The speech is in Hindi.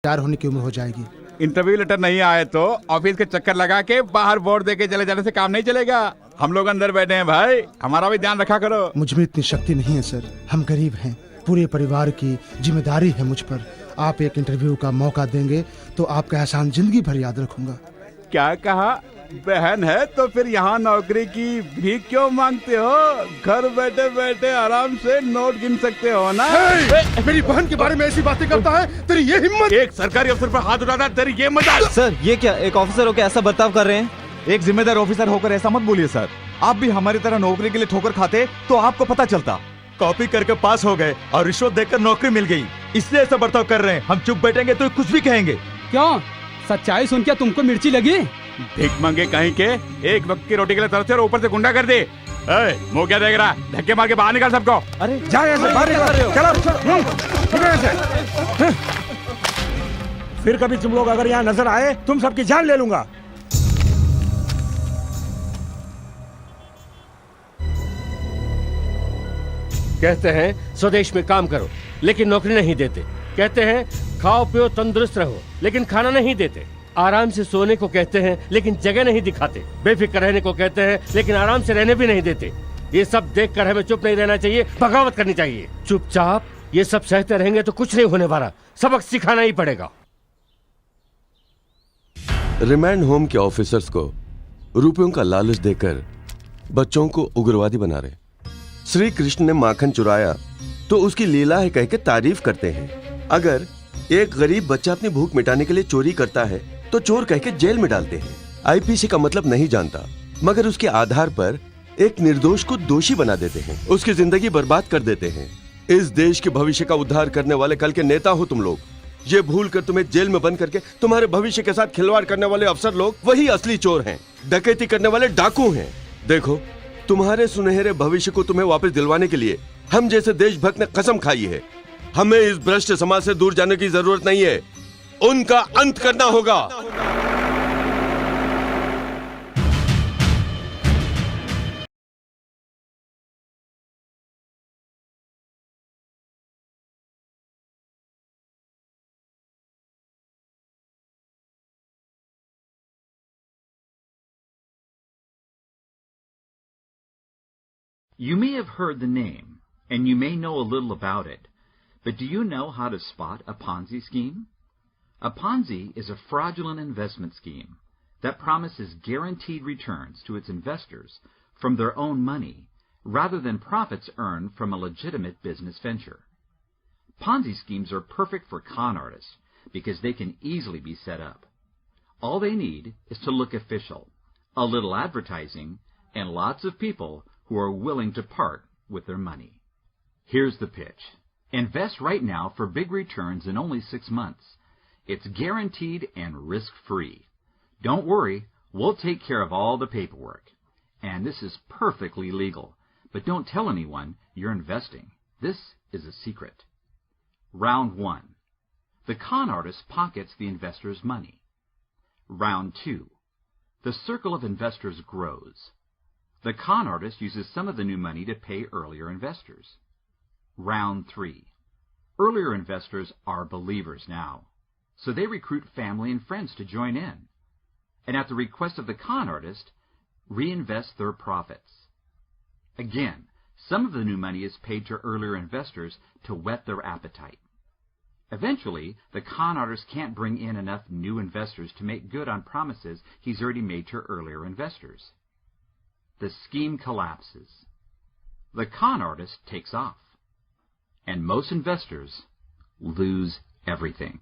तैयार होने की उम्र हो जाएगी। इंटरव्यू लेटर नहीं आए तो ऑफिस के चक्कर लगा के बाहर बोर्ड दे के चले जाने से काम नहीं चलेगा। हम लोग अंदर बैठे हैं भाई, हमारा भी ध्यान रखा करो। मुझ में इतनी शक्ति नहीं है सर, हम गरीब हैं, पूरे परिवार की जिम्मेदारी है मुझ पर। आप एक इंटरव्यू का मौका देंगे तो आपका एहसान जिंदगी भर याद रखूंगा। क्या कहा? बहन है तो फिर यहाँ नौकरी की भीख क्यों मांगते हो? घर बैठे बैठे आराम से नोट गिन सकते हो ना। मेरी बहन के बारे में ऐसी बातें करता है, तेरी ये हिम्मत? एक सरकारी अफसर पर हाथ उठाता, तेरी ये मजाल। सर ये क्या, एक ऑफिसर होकर ऐसा बर्ताव कर रहे हैं? एक जिम्मेदार ऑफिसर होकर ऐसा मत बोलिए सर। आप भी हमारी तरह नौकरी के लिए ठोकर खाते तो आपको पता चलता। कॉपी करके पास हो गए और रिश्वत देकर नौकरी मिल गई, इसलिए ऐसा बर्ताव कर रहे हैं। हम चुप बैठेंगे तो कुछ भी कहेंगे। क्यों, सच्चाई सुन के तुमको मिर्ची लगी? भीख मांगे कहीं के, एक वक्त की रोटी के लिए तरस और ऊपर से गुंडा कर दे। मुंह क्या देख रहा? धक्के मार के बाहर निकाल सबको। अरे जा यहाँ से, बाहर निकल। फिर कभी तुम लोग अगर यहाँ नजर आए, तुम सबकी जान ले लूंगा। कहते हैं स्वदेश में काम करो लेकिन नौकरी नहीं देते। कहते हैं खाओ पियो तंदुरुस्त रहो लेकिन खाना नहीं देते। आराम से सोने को कहते हैं लेकिन जगह नहीं दिखाते। बेफिक्र रहने को कहते हैं लेकिन आराम से रहने भी नहीं देते। ये सब देखकर हमें चुप नहीं रहना चाहिए, बगावत करनी चाहिए। चुपचाप ये सब सहते रहेंगे तो कुछ नहीं होने वाला, सबक सिखाना ही पड़ेगा। रिमांड होम के ऑफिसर्स को रुपयों का लालच देकर बच्चों को उग्रवादी बना रहे। श्री कृष्ण ने माखन चुराया तो उसकी लीला है कह के तारीफ करते हैं। अगर एक गरीब बच्चा अपनी भूख मिटाने के लिए चोरी करता है तो चोर कह के जेल में डालते हैं। आईपीसी का मतलब नहीं जानता, मगर उसके आधार पर एक निर्दोष को दोषी बना देते हैं, उसकी जिंदगी बर्बाद कर देते हैं। इस देश के भविष्य का उद्धार करने वाले कल के नेता हो तुम लोग। ये भूल कर तुम्हें जेल में बंद करके तुम्हारे भविष्य के साथ खिलवाड़ करने वाले अफसर लोग वही असली चोर हैं, डकैती करने वाले डाकू हैं। देखो, तुम्हारे सुनहरे भविष्य को तुम्हें वापस दिलवाने के लिए हम जैसे देशभक्त ने कसम खाई है। हमें इस भ्रष्ट समाज से दूर जाने की जरूरत नहीं है, उनका अंत करना होगा। You may have heard the name, and you may know a little about it, but do you know how to spot a Ponzi scheme? A Ponzi is a fraudulent investment scheme that promises guaranteed returns to its investors from their own money rather than profits earned from a legitimate business venture. Ponzi schemes are perfect for con artists because they can easily be set up. All they need is to look official, a little advertising, and lots of people who are willing to part with their money. Here's the pitch. Invest right now for big returns in only 6 months. It's guaranteed and risk-free. Don't worry, we'll take care of all the paperwork. And this is perfectly legal. But don't tell anyone you're investing. This is a secret. Round 1. The con artist pockets the investor's money. Round 2. The circle of investors grows. The con artist uses some of the new money to pay earlier investors. Round 3. Earlier investors are believers now, so they recruit family and friends to join in, and at the request of the con artist, reinvest their profits. Again, some of the new money is paid to earlier investors to whet their appetite. Eventually, the con artist can't bring in enough new investors to make good on promises he's already made to earlier investors. The scheme collapses. The con artist takes off. And most investors lose everything.